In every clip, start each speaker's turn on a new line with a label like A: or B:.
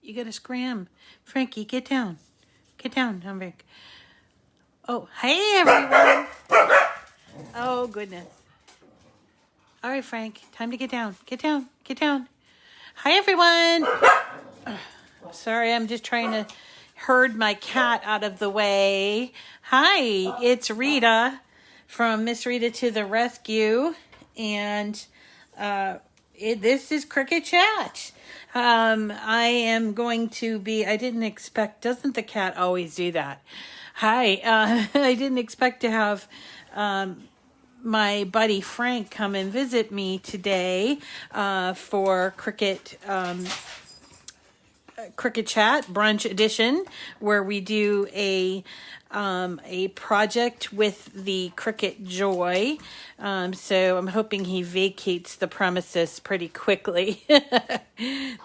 A: You gotta scram. Frankie, get down. Get down, Frank. Oh, hey, everyone. Oh, goodness. All right, Frank, time to get down. Get down. Get down. Hi, everyone. Sorry, I'm just trying to herd my cat out of the way. Hi, it's Rita from Miss Rita to the Rescue. And this is Cricut Chat. I am going to be, I didn't expect, doesn't the cat always do that? Hi, I didn't expect to have my buddy Frank come and visit me today for Cricut Chat Brunch Edition, where we do a project with the Cricut Joy. So I'm hoping he vacates the premises pretty quickly.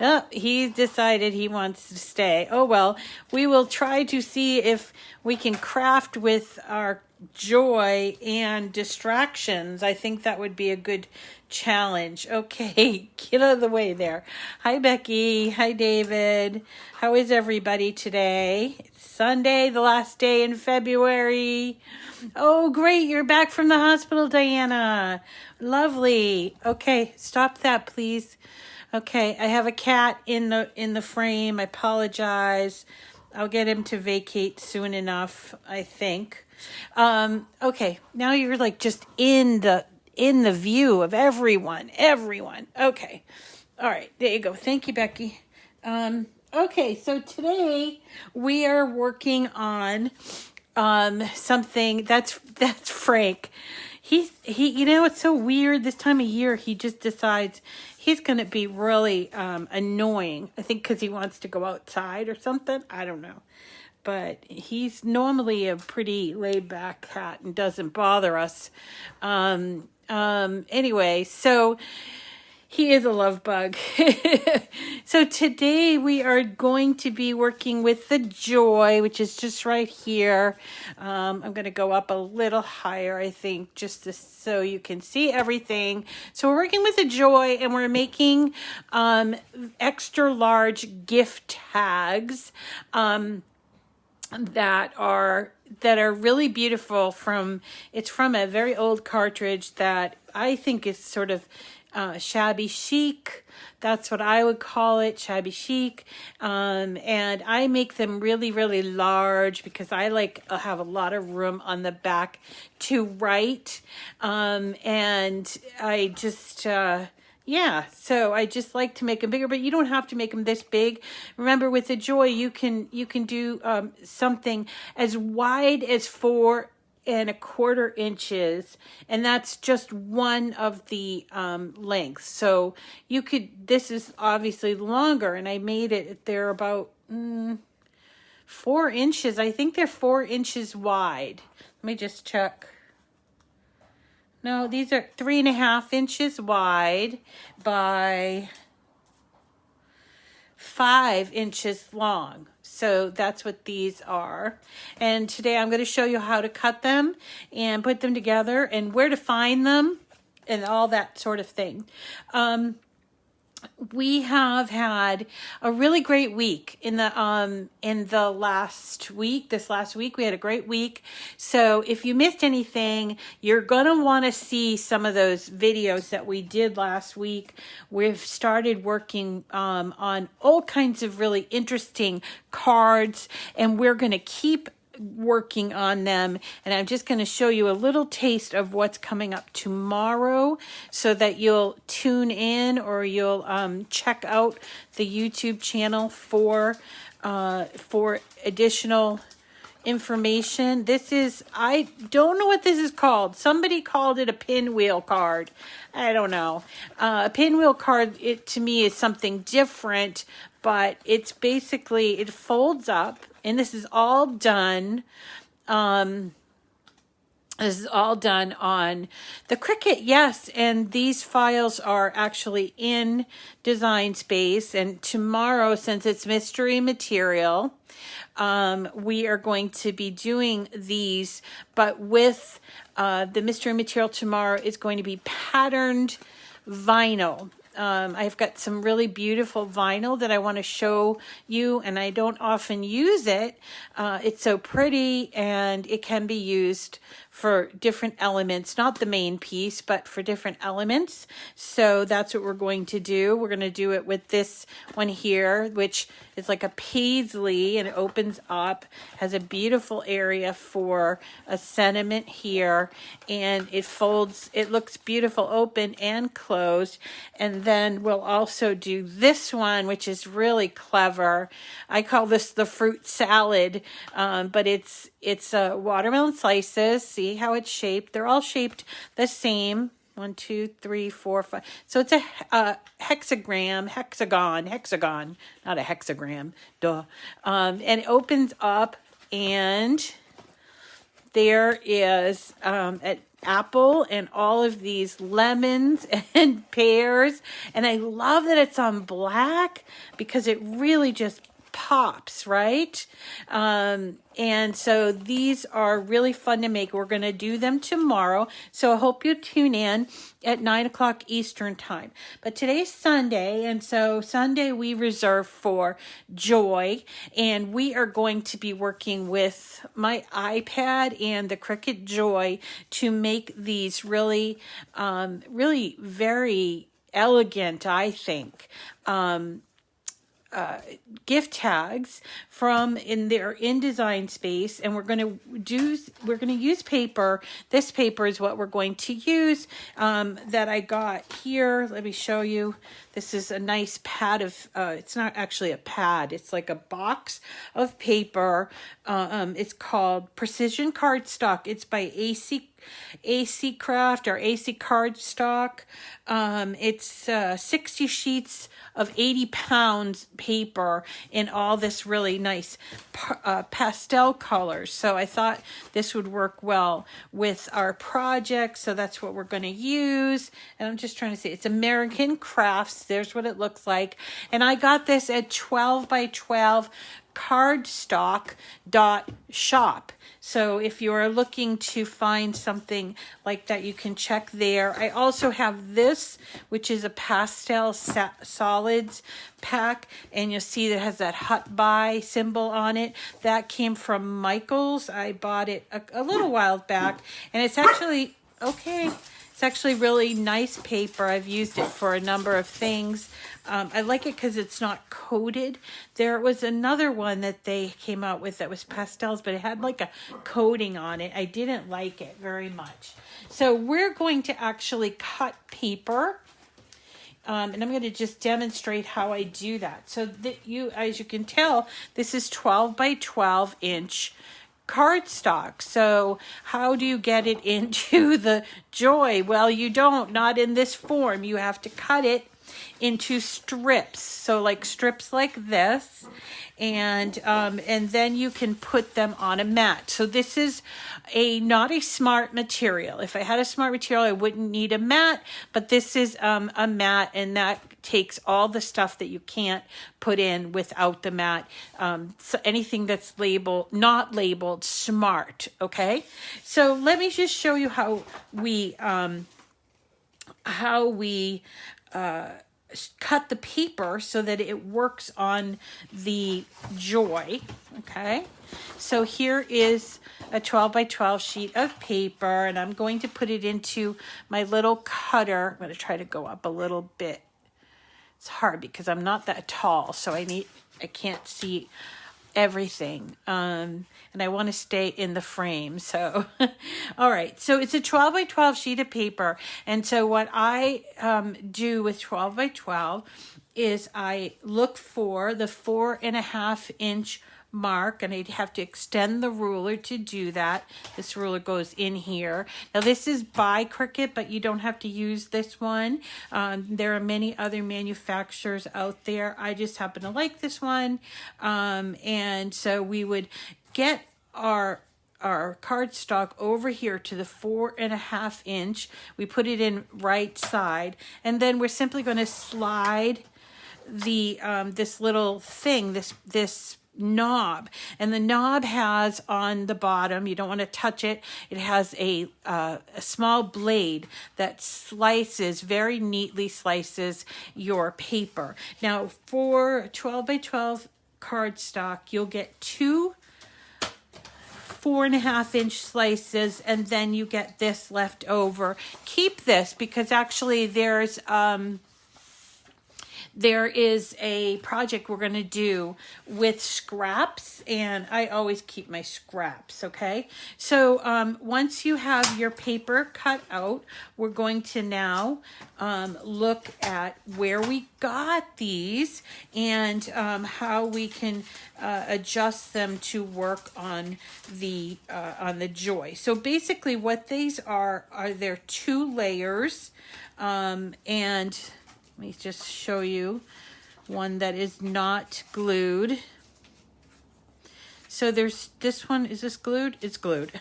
A: Oh, he's decided he wants to stay. Oh well, we will try to see if we can craft with our joy and distractions. I think that would be a good challenge. Okay, get out of the way there. Hi, Becky. Hi, David. How is everybody today? It's Sunday, the last day in February. Oh, great. You're back from the hospital, Diana. Lovely. Okay, stop that, please. Okay, I have a cat in the frame. I apologize. I'll get him to vacate soon enough, I think. Okay, now you're like just in the view of everyone. Okay. All right, there you go. Thank you, Becky. Okay, so today we are working on something that's Frank. He you know, it's so weird this time of year. He just decides he's going to be really annoying. I think because he wants to go outside or something. I don't know. But he's normally a pretty laid-back cat and doesn't bother us. Anyway, so he is a love bug. So today we are going to be working with the Joy, which is just right here. I'm going to go up a little higher, I think, just so you can see everything. So we're working with the Joy, and we're making extra large gift tags. That are really beautiful. It's from a very old cartridge that I think is sort of shabby chic. That's what I would call it, shabby chic. And I make them really, really large because I have a lot of room on the back to write. And I just yeah, so I just like to make them bigger, but you don't have to make them this big. Remember, with the Joy, you can do something as wide as 4¼ inches, and that's just one of the lengths. So you could. This is obviously longer, and I made it. They're about 4 inches. I think they're 4 inches wide. Let me just check. No, these are 3½ inches wide by 5 inches long. So that's what these are. And today I'm going to show you how to cut them and put them together and where to find them and all that sort of thing. We have had a really great week in the last week. This last week, we had a great week. So if you missed anything, you're going to want to see some of those videos that we did last week. We've started working on all kinds of really interesting cards, and we're going to keep working on them, and I'm just going to show you a little taste of what's coming up tomorrow so that you'll tune in or you'll check out the YouTube channel for additional information. This is, I don't know what this is called. Somebody called it a pinwheel card. I don't know. A pinwheel card, it to me is something different, but it's basically, it folds up, and this is all done. This is all done on the Cricut, yes, and these files are actually in Design Space, and tomorrow, since it's mystery material, we are going to be doing these, but with the mystery material tomorrow is going to be patterned vinyl. I've got some really beautiful vinyl that I want to show you, and I don't often use it. It's so pretty, and it can be used for different elements, not the main piece, but for different elements. So that's what we're going to do. We're going to do it with this one here, which is like a paisley, and it opens up, has a beautiful area for a sentiment here, and it folds, it looks beautiful open and closed. And then we'll also do this one, which is really clever. I call this the fruit salad, but it's watermelon slices. See how it's shaped? They're all shaped the same. 1, 2, 3, 4, 5. So it's a hexagon, not a hexagram, duh. And it opens up, and there is an apple and all of these lemons and pears. And I love that it's on black because it really just pops, right? And so these are really fun to make. We're going to do them tomorrow. So I hope you tune in at 9 o'clock Eastern time. But today's Sunday, and so Sunday we reserve for joy. And we are going to be working with my iPad and the Cricut Joy to make these really, really very elegant, I think, gift tags from in InDesign Space, and we're going to use paper. This paper is what we're going to use that I got here. Let me show you. This is a nice pad of it's not actually a pad, it's like a box of paper. It's called Precision Cardstock. It's by AC Craft or AC Cardstock. It's 60 sheets of 80 pounds paper in all this really nice pastel colors. So I thought this would work well with our project. So that's what we're going to use. And I'm just trying to say, it's American Crafts. There's what it looks like. And I got this at 12 by 12 cardstock.shop. So if you are looking to find something like that, you can check there. I also have this, which is a pastel solids pack, and you'll see that it has that hut buy symbol on it. That came from Michael's. I bought it a little while back, and it's actually okay. It's actually really nice paper. I've used it for a number of things. I like it because it's not coated. There was another one that they came out with that was pastels, but it had like a coating on it. I didn't like it very much. So we're going to actually cut paper. And I'm going to just demonstrate how I do that. So that as you can tell, this is 12 by 12 inch cardstock. So how do you get it into the Joy? Well, you don't, not in this form. You have to cut it into strips. So like strips like this, and then you can put them on a mat. So this is not a smart material. If I had a smart material, I wouldn't need a mat, but this is a mat, and that takes all the stuff that you can't put in without the mat. So anything that's not labeled smart. Okay. So let me just show you how we cut the paper so that it works on the Joy. Okay. So here is a 12 by 12 sheet of paper, and I'm going to put it into my little cutter. I'm going to try to go up a little bit. It's hard because I'm not that tall, so I can't see everything. And I want to stay in the frame. So, all right. So it's a 12 by 12 sheet of paper. And so what I do with 12 by 12 is I look for the 4.5 inch mark, and I'd have to extend the ruler to do that. This ruler goes in here. Now this is by Cricut, but you don't have to use this one. There are many other manufacturers out there. I just happen to like this one. And so we would get our cardstock over here to the 4.5 inch. We put it in right side, and then we're simply going to slide the this little thing, this knob, and the knob has on the bottom, you don't want to touch it, it has a small blade that slices, very neatly slices your paper. Now for 12 by 12 cardstock, you'll get two 4.5-inch slices, and then you get this left over. Keep this because actually there is a project we're going to do with scraps, and I always keep my scraps, okay? So once you have your paper cut out, we're going to now look at where we got these and how we can adjust them to work on the Joy. So basically what these are they're 2 layers, and let me just show you one that is not glued. So there's this one, is this glued? It's glued.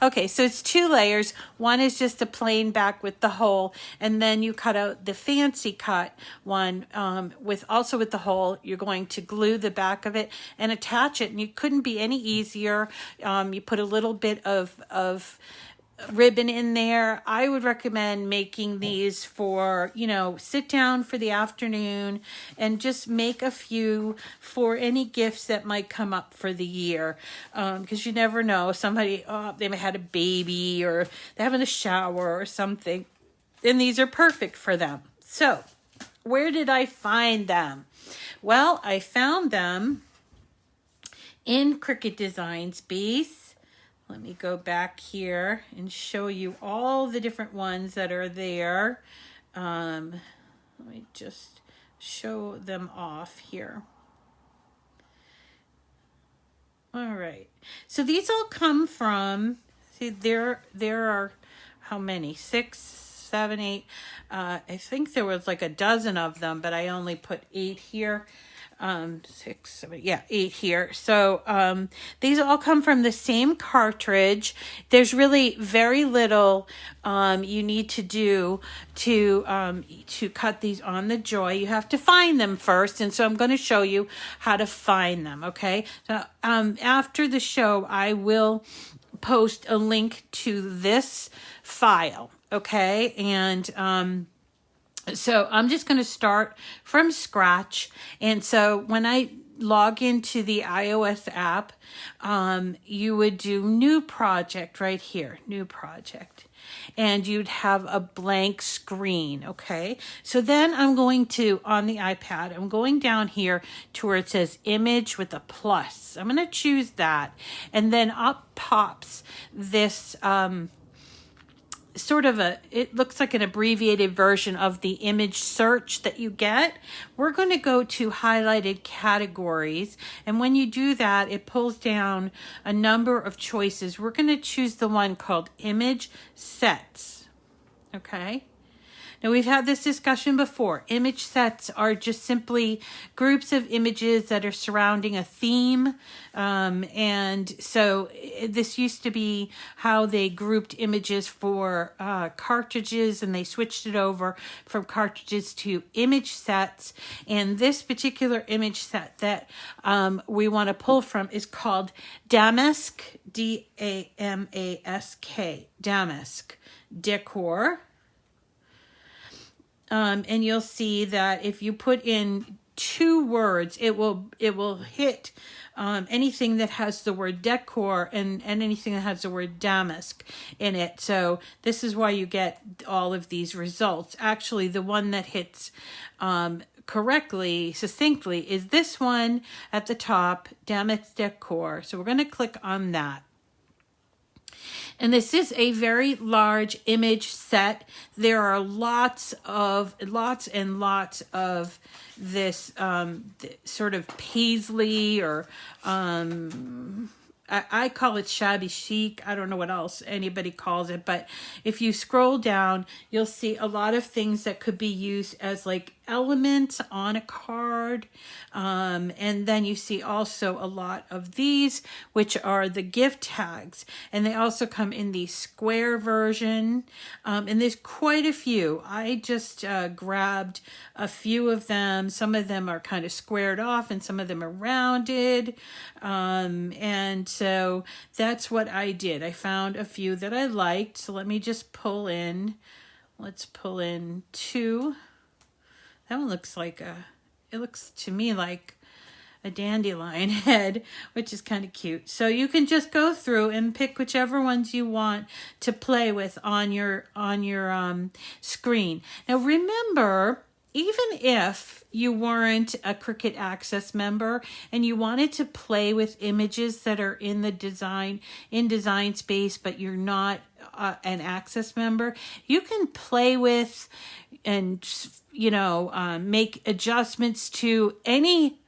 A: Okay, so it's 2 layers. One is just a plain back with the hole, and then you cut out the fancy cut one with the hole. You're going to glue the back of it and attach it, and it couldn't be any easier. You put a little bit of ribbon in there. I would recommend making these for, sit down for the afternoon and just make a few for any gifts that might come up for the year. Because you never know, somebody, they may have had a baby or they're having a shower or something, and these are perfect for them. So where did I find them? Well, I found them in Cricut Designs Base. Let me go back here and show you all the different ones that are there. Let me just show them off here. All right. So these all come from, see, there are how many? 6, 7, 8. I think there was like a dozen of them, but I only put 8 here. 6, 7, 8 here. So these all come from the same cartridge. There's really very little you need to do to cut these on the Joy. You have to find them first, and so I'm going to show you how to find them. Okay. So after the show, I will post a link to this file. Okay, and so I'm just going to start from scratch. And so when I log into the iOS app, you would do new project right here, new project, and you'd have a blank screen. Okay. So then I'm going to, on the iPad, I'm going down here to where it says image with a plus. I'm going to choose that. And then up pops this, sort of it looks like an abbreviated version of the image search that you get. We're going to go to highlighted categories, and when you do that, it pulls down a number of choices. We're going to choose the one called image sets. Okay. Now, we've had this discussion before. Image sets are just simply groups of images that are surrounding a theme. And so this used to be how they grouped images for cartridges, and they switched it over from cartridges to image sets. And this particular image set that we want to pull from is called Damask, D-A-M-A-S-K, Damask Decor. And you'll see that if you put in 2 words, it will hit anything that has the word decor and anything that has the word damask in it. So this is why you get all of these results. Actually, the one that hits correctly, succinctly, is this one at the top, damask decor. So we're going to click on that. And this is a very large image set. There are lots and lots of this sort of paisley, or I call it shabby chic. I don't know what else anybody calls it, but if you scroll down, you'll see a lot of things that could be used as like element on a card. And then you see also a lot of these, which are the gift tags. And they also come in the square version. And there's quite a few. I just grabbed a few of them. Some of them are kind of squared off and some of them are rounded. And so that's what I did. I found a few that I liked. So let me just pull in. Let's pull in two. That one looks like it looks to me like a dandelion head, which is kind of cute. So you can just go through and pick whichever ones you want to play with on your screen. Now remember, even if you weren't a Cricut Access member and you wanted to play with images that are in the design space, but you're not an Access member, you can play with and make adjustments to any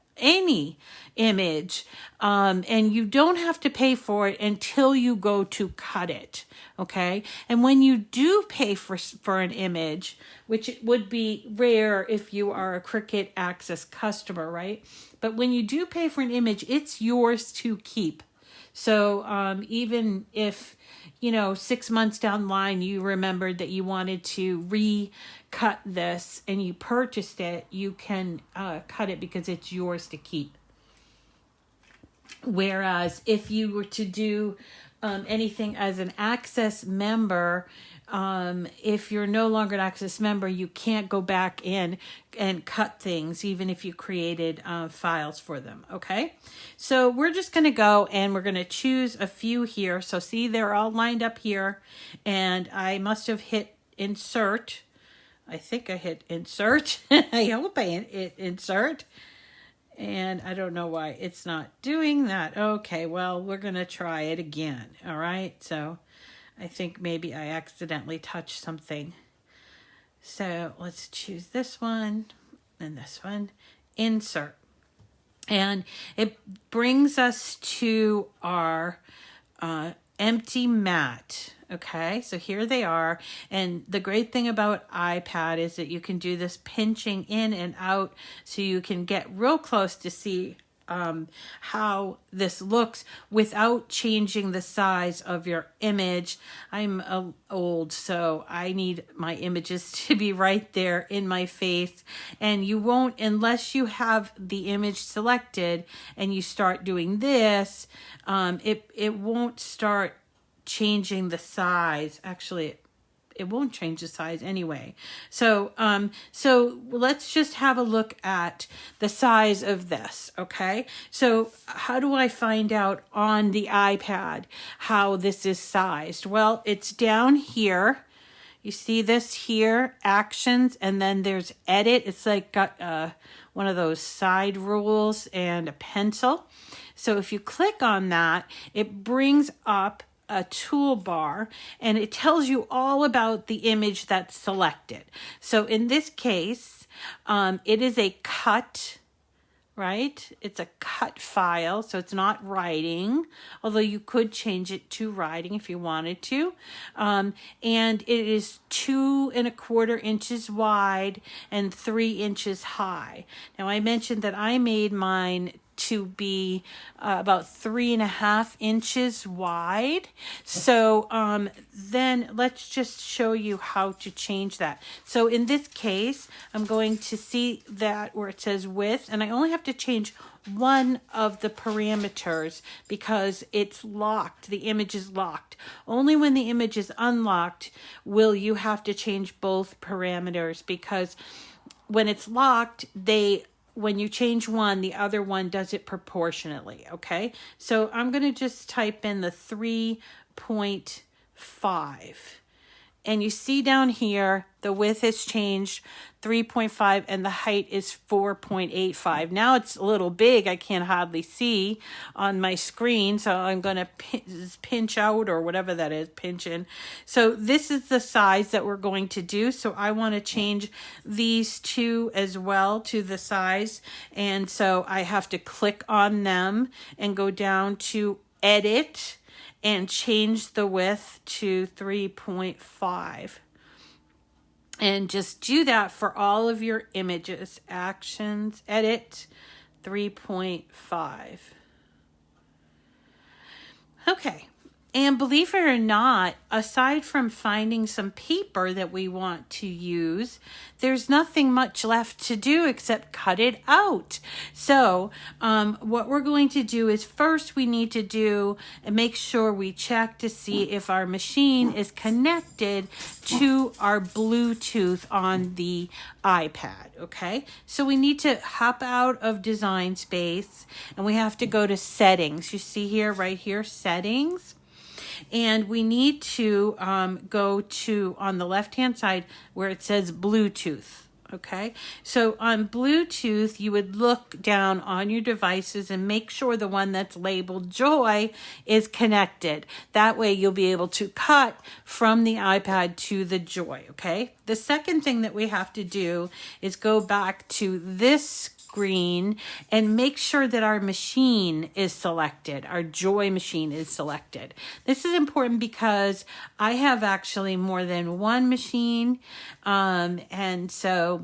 A: image, and you don't have to pay for it until you go to cut it. Okay. And when you do pay for an image, which it would be rare if you are a Cricut Access customer, right? But when you do pay for an image, it's yours to keep. So even if 6 months down the line you remembered that you wanted to recut this and you purchased it, you can cut it because it's yours to keep. Whereas if you were to do anything as an Access member, if you're no longer an Access member, you can't go back in and cut things, even if you created files for them. Okay, so we're just going to go and we're going to choose a few here. So see, they're all lined up here, and I must have hit insert. I think I hit insert. I hope I hit insert. And I don't know why it's not doing that. Okay, well, we're going to try it again. All right, so I think maybe I accidentally touched something. So let's choose this one and this one. Insert. And it brings us to our empty mat. Okay, so here they are. And the great thing about iPad is that you can do this pinching in and out, so you can get real close to see how this looks without changing the size of your image. I'm old, so I need my images to be right there in my face, and you won't, unless you have the image selected and you start doing this, it won't start changing the size. Actually, it won't change the size anyway. So let's just have a look at the size of this. Okay. So how do I find out on the iPad how this is sized? Well, it's down here. You see this here, actions, and then there's edit. It's like got one of those side rules and a pencil. So if you click on that, it brings up a toolbar and it tells you all about the image that's selected. So in this case, it is a cut, right? It's a cut file, so it's not writing, although you could change it to writing if you wanted to. And it is 2 1/4 inches wide and 3 inches high. Now I mentioned that I made mine to be about 3.5 inches wide. So then let's just show you how to change that. So in this case, I'm going to see that where it says width, and I only have to change one of the parameters because it's locked. The image is locked. Only when the image is unlocked will you have to change both parameters, because when it's locked, when you change one, the other one does it proportionately, okay? So I'm going to just type in the 3.5. And you see down here, the width has changed 3.5 and the height is 4.85. Now it's a little big. I can't hardly see on my screen. So I'm going to pinch out, or whatever that is, pinch in. So this is the size that we're going to do. So I want to change these two as well to the size. And so I have to click on them and go down to edit and change the width to 3.5. And just do that for all of your images. Actions, edit, 3.5. Okay. And believe it or not, aside from finding some paper that we want to use, there's nothing much left to do except cut it out. So what we're going to do is first we need to do and make sure we check to see if our machine is connected to our Bluetooth on the iPad, okay? So we need to hop out of Design Space and we have to go to Settings. You see here, right here, Settings. And we need to go to on the left-hand side where it says Bluetooth. Okay, so on Bluetooth, you would look down on your devices and make sure the one that's labeled Joy is connected. That way you'll be able to cut from the iPad to the Joy, okay? The second thing that we have to do is go back to this screen and make sure that our machine is selected, our Joy machine is selected. This is important because I have actually more than one machine, and so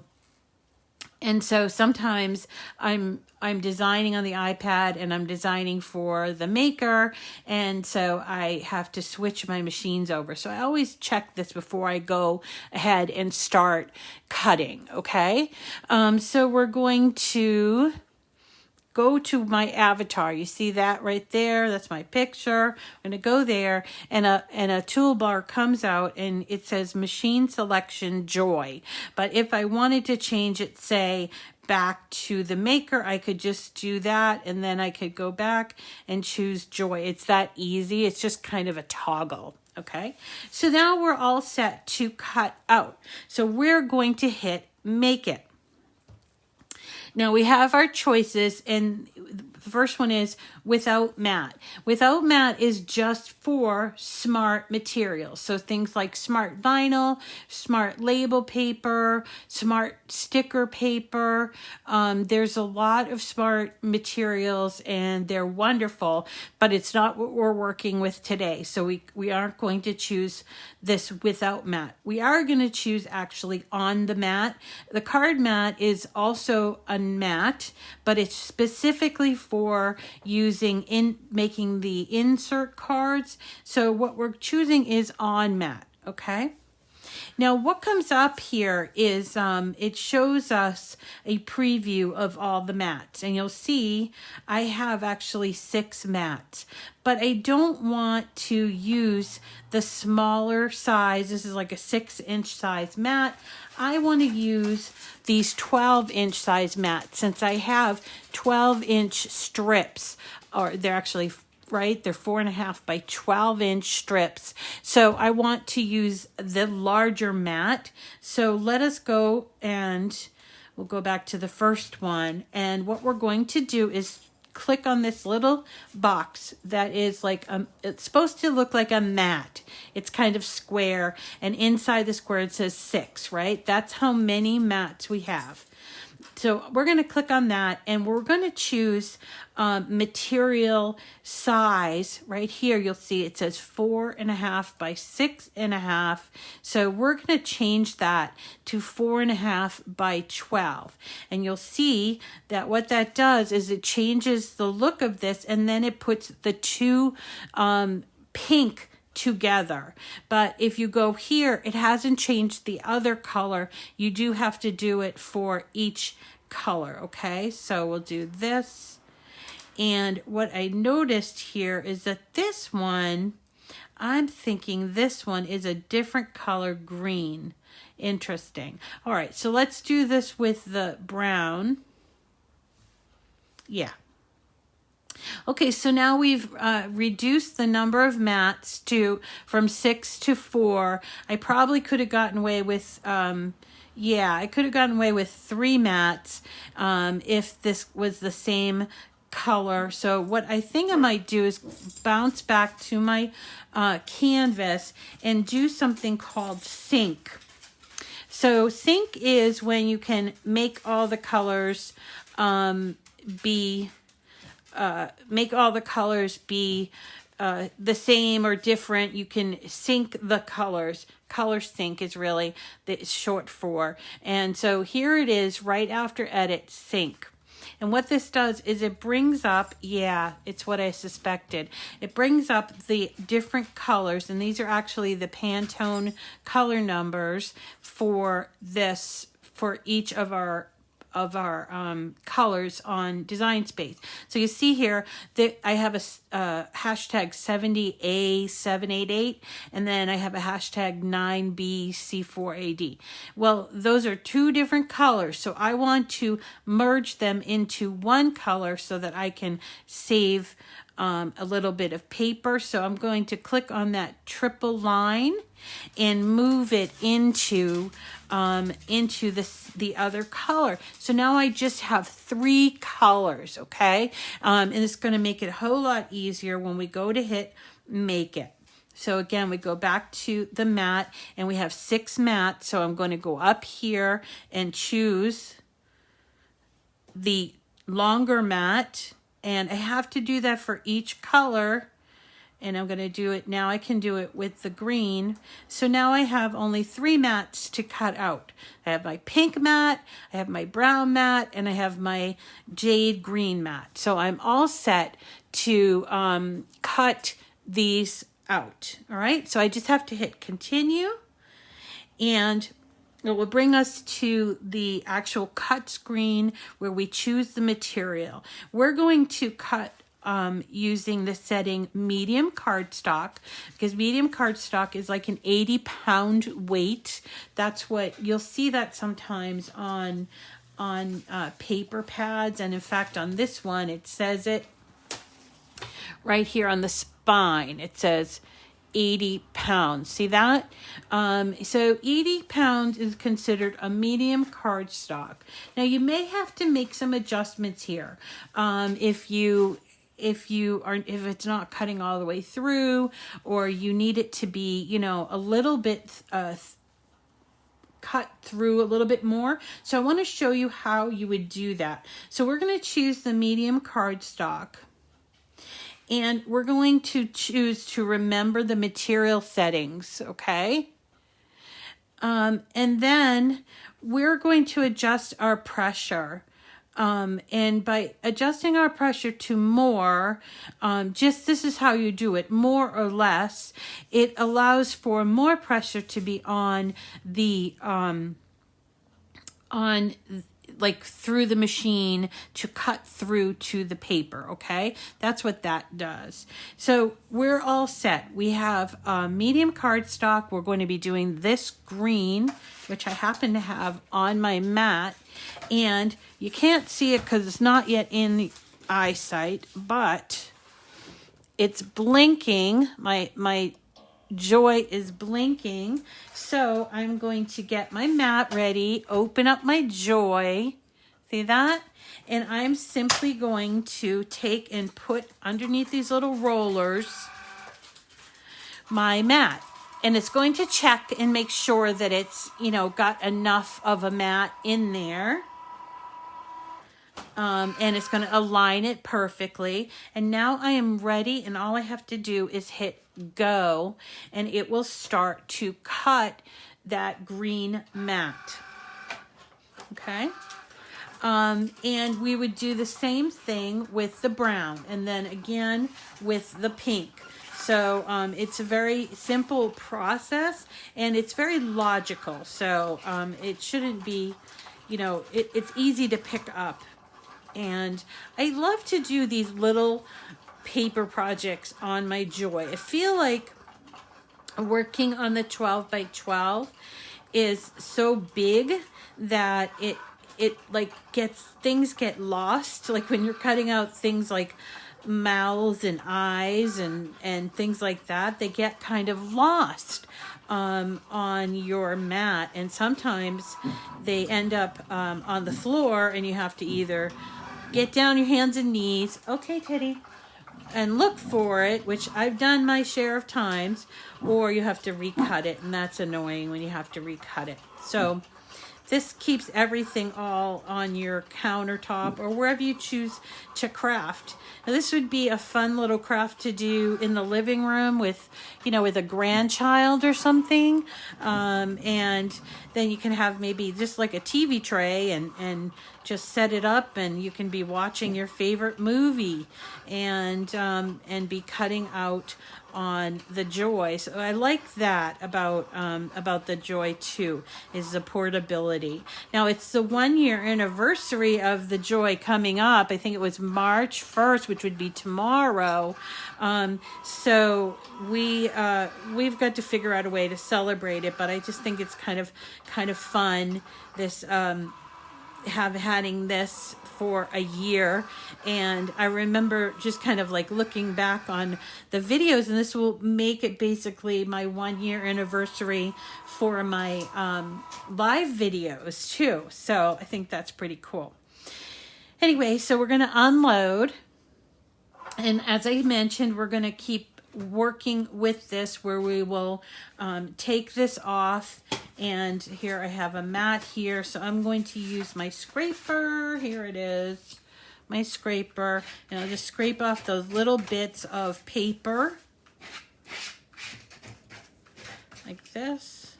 A: sometimes I'm designing on the iPad and I'm designing for the maker, and so I have to switch my machines over. So I always check this before I go ahead and start cutting, okay? So we're going to go to my avatar. You see that right there? That's my picture. I'm going to go there and a toolbar comes out and it says Machine Selection Joy. But if I wanted to change it, say, back to the maker, I could just do that and then I could go back and choose Joy. It's that easy. It's just kind of a toggle. Okay, so now we're all set to cut out. So we're going to hit Make It. Now we have our choices, and the first one is without mat. Without mat is just for smart materials. So things like smart vinyl, smart label paper, smart sticker paper. There's a lot of smart materials and they're wonderful, but it's not what we're working with today. So we aren't going to choose this without mat. We are going to choose actually on the mat. The card mat is also a mat, but it's specifically for using in making the insert cards. So what we're choosing is on mat, okay? Now what comes up here is it shows us a preview of all the mats, and you'll see I have actually 6 mats, but I don't want to use the smaller size. This is like a 6-inch size mat. I want to use these 12-inch size mats since I have 12-inch strips, or they're actually right? They're 4.5 by 12-inch strips. So I want to use the larger mat. So let us go and we'll go back to the first one. And what we're going to do is click on this little box that is like, it's supposed to look like a mat. It's kind of square. And inside the square it says 6, right? That's how many mats we have. So we're going to click on that and we're going to choose material size. Right here you'll see it says 4.5 by 6.5. So we're going to change that to 4.5 by 12. And you'll see that what that does is it changes the look of this, and then it puts the two pink together. But if you go here, it hasn't changed the other color. You do have to do it for each color, okay? So we'll do this. And what I noticed here is that this one, I'm thinking this one is a different color green. Interesting. All right, so let's do this with the brown. Yeah. Okay, so now we've reduced the number of mats from 6 to 4. I probably could have gotten away with, I could have gotten away with 3 mats if this was the same color. So what I think I might do is bounce back to my canvas and do something called sync. So sync is when you can make all the colors be the same or different, you can sync the colors. Color sync is really the short for. And so here it is right after edit, sync. And what this does is it brings up, yeah, it's what I suspected. It brings up the different colors, and these are actually the Pantone color numbers for this, for each of our colors on Design Space. So you see here that I have a hashtag 70A788, and then I have a hashtag 9BC4AD. Well, those are two different colors, so I want to merge them into one color so that I can save a little bit of paper. So I'm going to click on that triple line and move it into the other color. So now I just have 3 colors, okay? And it's going to make it a whole lot easier when we go to hit make it. So again, we go back to the mat, and we have 6 mats. So I'm going to go up here and choose the longer mat, and I have to do that for each color. And I'm going to do it now. I can do it with the green. So now I have only 3 mats to cut out. I have my pink mat, I have my brown mat, and I have my jade green mat. So I'm all set to cut these out. All right. So I just have to hit continue, and it will bring us to the actual cut screen where we choose the material. We're going to cut using the setting medium cardstock, because medium cardstock is like an 80-pound weight. That's what you'll see that sometimes on paper pads, and in fact on this one it says it right here on the spine. It says 80 pounds. See that? So 80 pounds is considered a medium cardstock. Now you may have to make some adjustments here. If it's not cutting all the way through, or you need it to be, a little bit cut through a little bit more. So I want to show you how you would do that. So we're going to choose the medium cardstock, and we're going to choose to remember the material settings, okay? And then we're going to adjust our pressure. And by adjusting our pressure to more, this is how you do it, more or less. It allows for more pressure to be on the, like through the machine to cut through to the paper, okay? That's what that does. So we're all set. We have medium cardstock. We're going to be doing this green, which I happen to have on my mat. And you can't see it because it's not yet in the eyesight, but it's blinking. My joy is blinking. So I'm going to get my mat ready, open up my joy. See that? And I'm simply going to take and put underneath these little rollers my mat. And it's going to check and make sure that it's, got enough of a mat in there. And it's going to align it perfectly. And now I am ready, and all I have to do is hit go, and it will start to cut that green mat. Okay? And we would do the same thing with the brown, and then again with the pink. So it's a very simple process, and it's very logical. So it shouldn't be, it's easy to pick up. And I love to do these little paper projects on my joy. I feel like working on the 12 by 12 is so big that it like things get lost. Like when you're cutting out things like mouths and eyes and things like that, they get kind of lost on your mat, and sometimes they end up on the floor, and you have to either get down your hands and knees, okay Teddy, and look for it, which I've done my share of times, or you have to recut it, and that's annoying when you have to recut it. So this keeps everything all on your countertop or wherever you choose to craft. Now this would be a fun little craft to do in the living room with, you know, with a grandchild or something. And then you can have maybe just like a TV tray and just set it up, and you can be watching your favorite movie and be cutting out on the Joy. So I like that about the Joy too, is the portability. Now it's the 1-year anniversary of the Joy coming up. I think it was March 1st, which would be tomorrow. So we've got to figure out a way to celebrate it, but I just think it's kind of fun, this having this for a year. And I remember just kind of like looking back on the videos, and this will make it basically my 1-year anniversary for my live videos too. So I think that's pretty cool. Anyway, so we're going to unload, and as I mentioned, we're going to keep working with this, where we will take this off. And here I have a mat here, so I'm going to use my scraper. Here it is, my scraper, and I'll just scrape off those little bits of paper like this.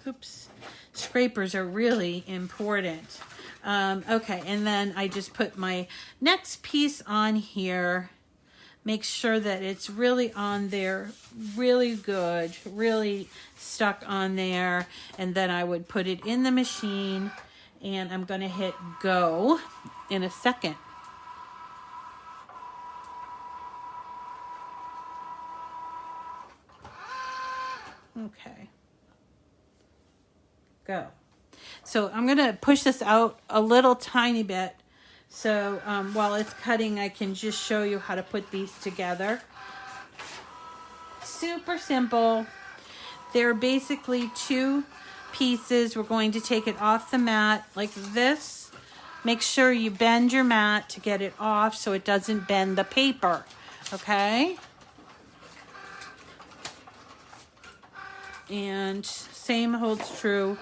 A: Oops, scrapers are really important. Okay, and then I just put my next piece on here. Make sure that it's really on there, really good, really stuck on there. And then I would put it in the machine, and I'm going to hit go in a second. Okay. Go. So I'm going to push this out a little tiny bit. So while it's cutting, I can just show you how to put these together. Super simple. They're basically 2 pieces. We're going to take it off the mat like this. Make sure you bend your mat to get it off so it doesn't bend the paper. Okay? And same holds true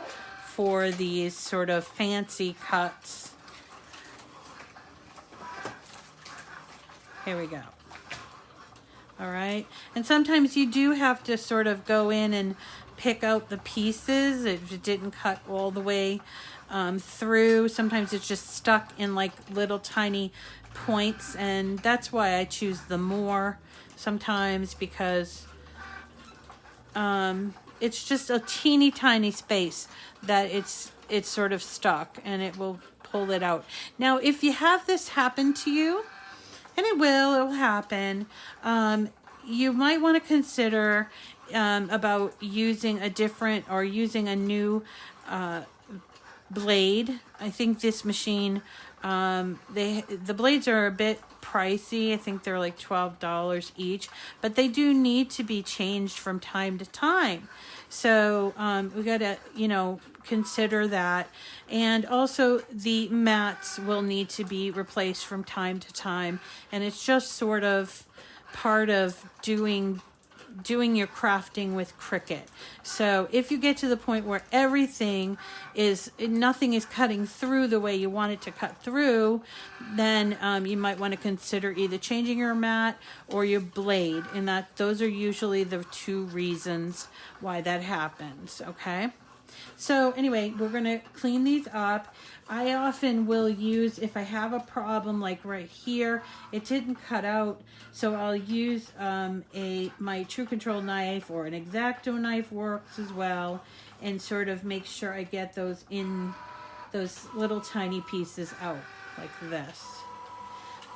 A: for these sort of fancy cuts. Here we go. All right. And sometimes you do have to sort of go in and pick out the pieces if it didn't cut all the way through. Sometimes it's just stuck in like little tiny points, and that's why I choose the more sometimes, because it's just a teeny tiny space that it's sort of stuck, and it will pull it out. Now, if you have this happen to you, and it'll happen, you might want to consider about using a different or using a new blade. I think this machine, the blades are a bit pricey. I think they're like $12 each, but they do need to be changed from time to time. So we got to, consider that. And also the mats will need to be replaced from time to time. And it's just sort of part of doing your crafting with Cricut. So if you get to the point where nothing is cutting through the way you want it to cut through, then you might want to consider either changing your mat or your blade. And those are usually the 2 reasons why that happens. Okay. So anyway, we're going to clean these up. I often will use, if I have a problem like right here, it didn't cut out, so I'll use my True Control knife, or an X-Acto knife works as well, and sort of make sure I get those little tiny pieces out like this.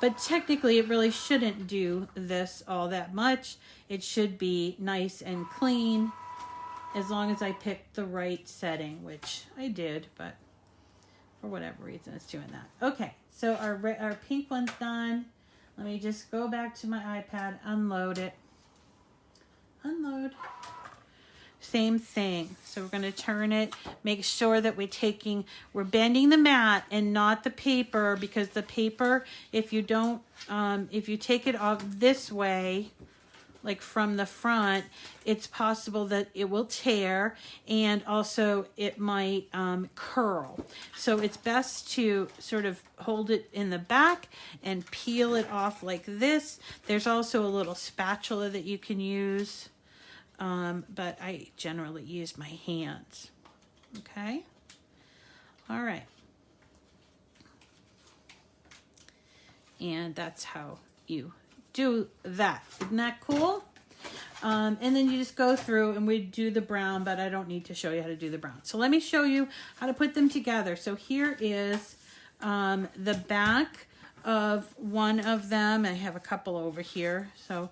A: But technically it really shouldn't do this all that much. It should be nice and clean, as long as I picked the right setting, which I did, but for whatever reason it's doing that. Okay, so our pink one's done. Let me just go back to my iPad, unload it. Unload. Same thing. So we're going to turn it, make sure that we're bending the mat and not the paper, because the paper, if you take it off this way, like from the front, it's possible that it will tear, and also it might curl. So it's best to sort of hold it in the back and peel it off like this. There's also a little spatula that you can use, but I generally use my hands. Okay. All right. And that's how you do that. Isn't that cool? And then you just go through and we do the brown, but I don't need to show you how to do the brown. So let me show you how to put them together. So here is the back of one of them. I have a couple over here. So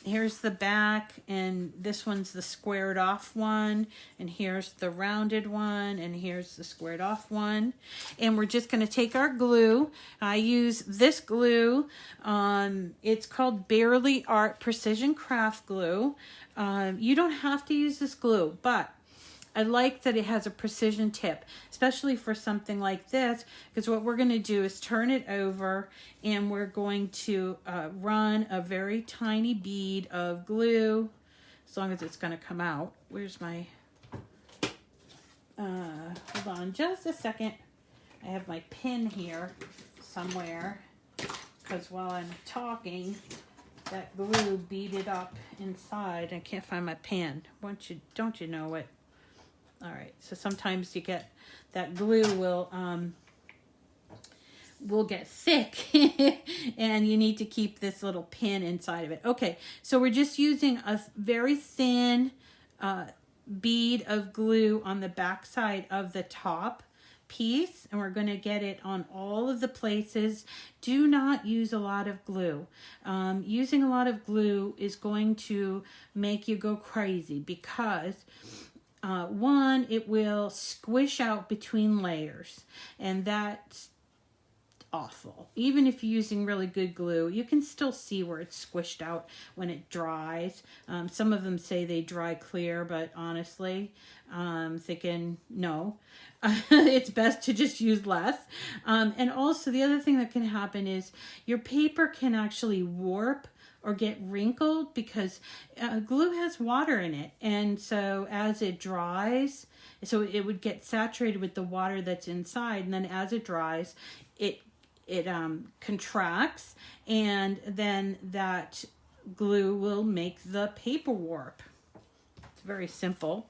A: here's the back, and this one's the squared off one, and here's the rounded one, and here's the squared off one. And we're just going to take our glue. I use this glue. It's called Barely Art Precision Craft Glue. You don't have to use this glue, but I like that it has a precision tip, especially for something like this, because what we're going to do is turn it over, and we're going to run a very tiny bead of glue, as long as it's going to come out. Where's my, hold on just a second. I have my pin here somewhere, because while I'm talking, that glue beaded up inside. I can't find my pen. Don't you know it? All right, so sometimes you get that glue will get thick and you need to keep this little pin inside of it. Okay, so we're just using a very thin bead of glue on the back side of the top piece, and we're going to get it on all of the places. Do not use a lot of glue. Using a lot of glue is going to make you go crazy, because one, it will squish out between layers, and that's awful. Even if you're using really good glue, you can still see where it's squished out when it dries. Some of them say they dry clear, but honestly, I'm thinking no. It's best to just use less. And also the other thing that can happen is your paper can actually warp or get wrinkled, because glue has water in it, and so as it dries, so it would get saturated with the water that's inside, and then as it dries, it contracts, and then that glue will make the paper warp. It's a very simple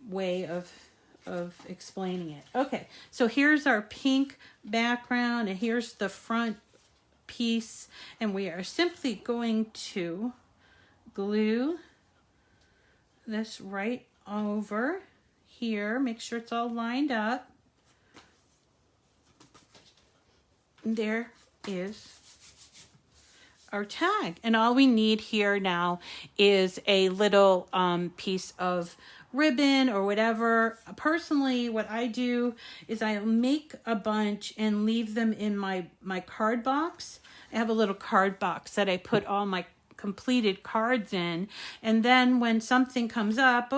A: way of explaining it. Okay, so here's our pink background, and here's the front piece, and we are simply going to glue this right over here. Make sure it's all lined up. And there is our tag, and all we need here now is a little piece of ribbon or whatever. Personally, what I do is I make a bunch and leave them in my card box. I have a little card box that I put all my completed cards in, and then when something comes up,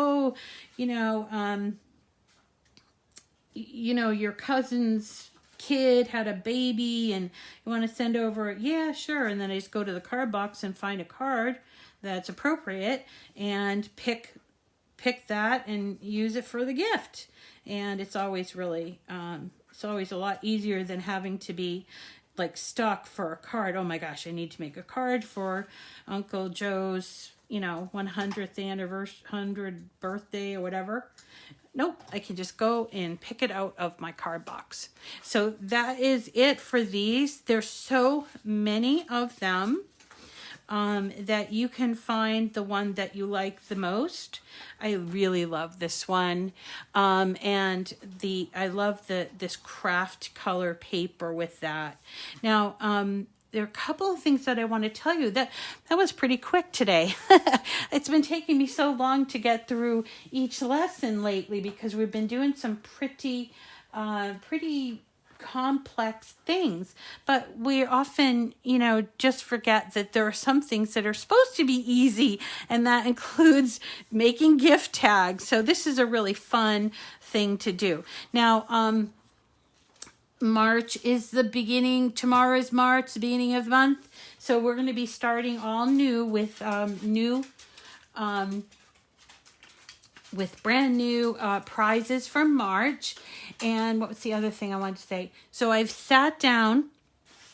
A: your cousin's kid had a baby and you want to send over, yeah, sure, and then I just go to the card box and find a card that's appropriate and pick that and use it for the gift. And it's always really it's always a lot easier than having to be like stuck for a card. Oh my gosh, I need to make a card for Uncle Joe's 100th anniversary, 100th birthday or whatever. Nope, I can just go and pick it out of my card box. So that is it for these. There's so many of them that you can find the one that you like the most. I really love this one. And I love this craft color paper with that. Now, there are a couple of things that I want to tell you. That was pretty quick today. It's been taking me so long to get through each lesson lately because we've been doing some pretty complex things. But we often, just forget that there are some things that are supposed to be easy, and that includes making gift tags. So this is a really fun thing to do. Now, March is the beginning. Tomorrow is March, the beginning of the month. So we're going to be starting all new with brand new prizes from March. And what was the other thing I wanted to say? So I've sat down.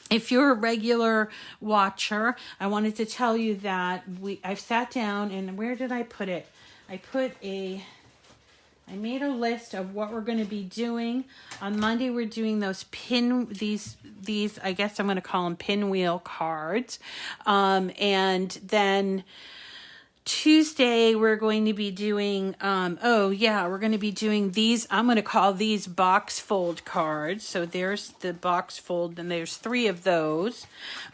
A: If you're a regular watcher, I wanted to tell you that I've sat down, and where did I put it? I made a list of what we're going to be doing. On Monday, we're doing these I guess I'm going to call them pinwheel cards. And then Tuesday, we're going to be doing, we're going to be doing these. I'm going to call these box fold cards. So there's the box fold, and there's 3 of those.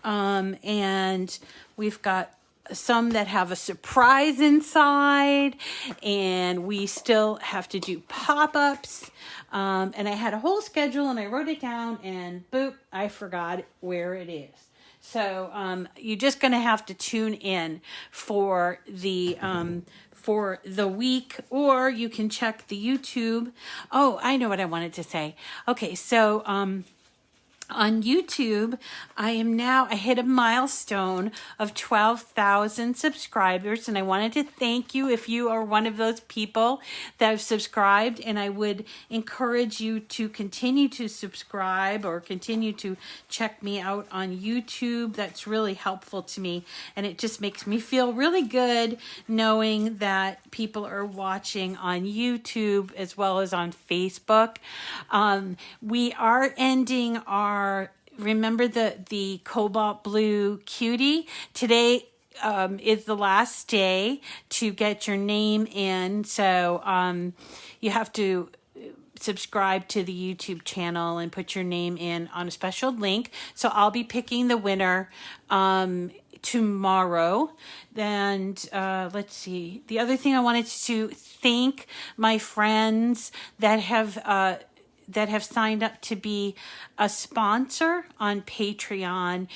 A: And we've got some that have a surprise inside, and we still have to do pop-ups. And I had a whole schedule, and I wrote it down, and boop, I forgot where it is. So you're just going to have to tune in for the week, or you can check the YouTube. Oh, I know what I wanted to say. Okay, so on YouTube, I hit a milestone of 12,000 subscribers, and I wanted to thank you if you are one of those people that have subscribed, and I would encourage you to continue to subscribe or continue to check me out on YouTube. That's really helpful to me, and it just makes me feel really good knowing that people are watching on YouTube as well as on Facebook. We are ending remember the cobalt blue cutie? Today is the last day to get your name in. So you have to subscribe to the YouTube channel and put your name in on a special link. So I'll be picking the winner tomorrow. And let's see. The other thing I wanted to thank my friends that have signed up to be a sponsor on Patreon.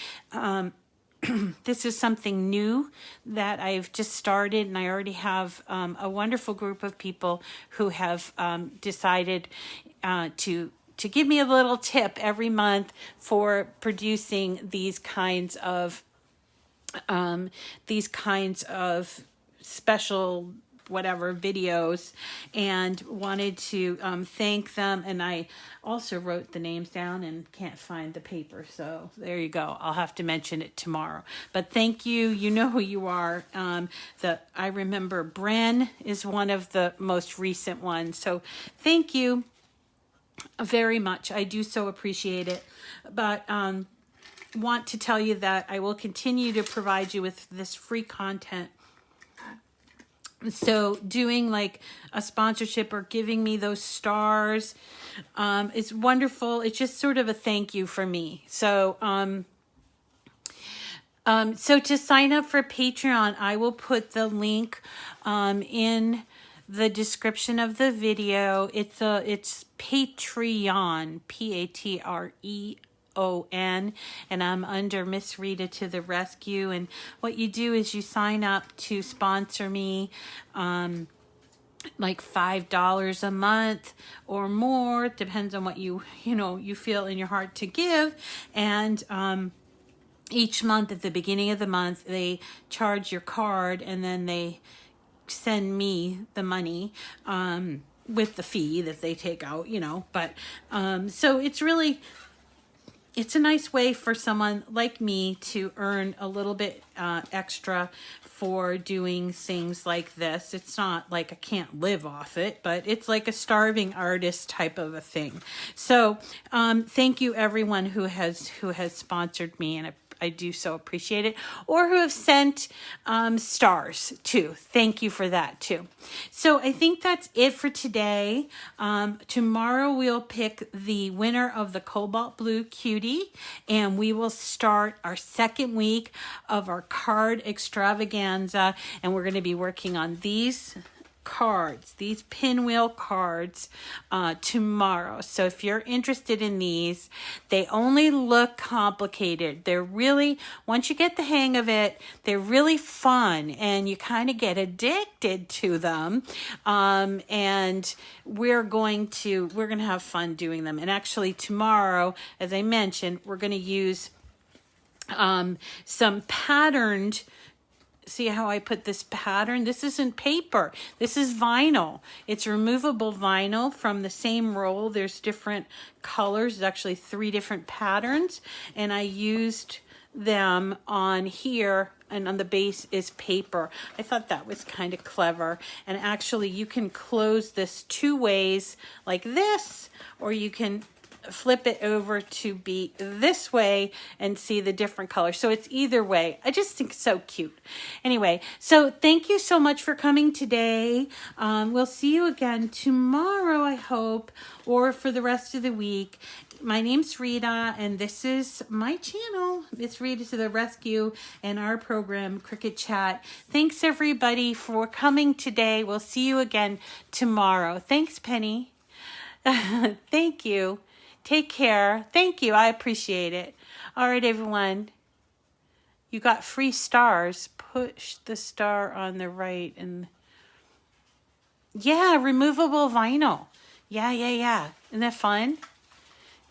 A: This is something new that I've just started, and I already have a wonderful group of people who have decided to give me a little tip every month for producing these kinds of special whatever videos, and wanted to thank them. And I also wrote the names down and can't find the paper, so there you go. I'll have to mention it tomorrow. But thank you. You know who you are. I remember Bren is one of the most recent ones, so thank you very much. I do so appreciate it. But want to tell you that I will continue to provide you with this free content. So doing like a sponsorship or giving me those stars is wonderful. It's just sort of a thank you for me. So so to sign up for Patreon, I will put the link in the description of the video. It's Patreon, Patreon, and I'm under Miss Rita to the rescue. And what you do is you sign up to sponsor me, like $5 a month or more, depends on what you feel in your heart to give. And each month, at the beginning of the month, they charge your card, and then they send me the money with the fee that they take out, but so it's a nice way for someone like me to earn a little bit extra for doing things like this. It's not like I can't live off it, but it's like a starving artist type of a thing. So thank you everyone who has sponsored me, and I do so appreciate it, or who have sent stars too. Thank you for that too. So I think that's it for today. Tomorrow we'll pick the winner of the Cobalt Blue Cutie, and we will start our second week of our card extravaganza, and we're going to be working on these cards, these pinwheel cards, tomorrow. So if you're interested in these, they only look complicated. They're really, once you get the hang of it, they're really fun and you kind of get addicted to them. And we're going to have fun doing them. And actually tomorrow, as I mentioned, we're going to use some patterned. See how I put this pattern? This isn't paper. This is vinyl. It's removable vinyl from the same roll. There's different colors. There's actually 3 different patterns. And I used them on here, and on the base is paper. I thought that was kind of clever. And actually you can close this 2 ways like this, or you can flip it over to be this way and see the different colors. So it's either way. I just think it's so cute. Anyway, so thank you so much for coming today. We'll see you again tomorrow, I hope, or for the rest of the week. My name's Rita, and this is my channel. It's Rita to the rescue and our program, Cricut Chat. Thanks, everybody, for coming today. We'll see you again tomorrow. Thanks, Penny. Thank you. Take care. Thank you. I appreciate it. All right, everyone. You got free stars. Push the star on the right. And yeah, removable vinyl. Yeah. Isn't that fun?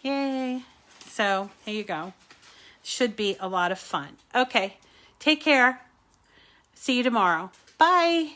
A: Yay. So, here you go. Should be a lot of fun. Okay. Take care. See you tomorrow. Bye.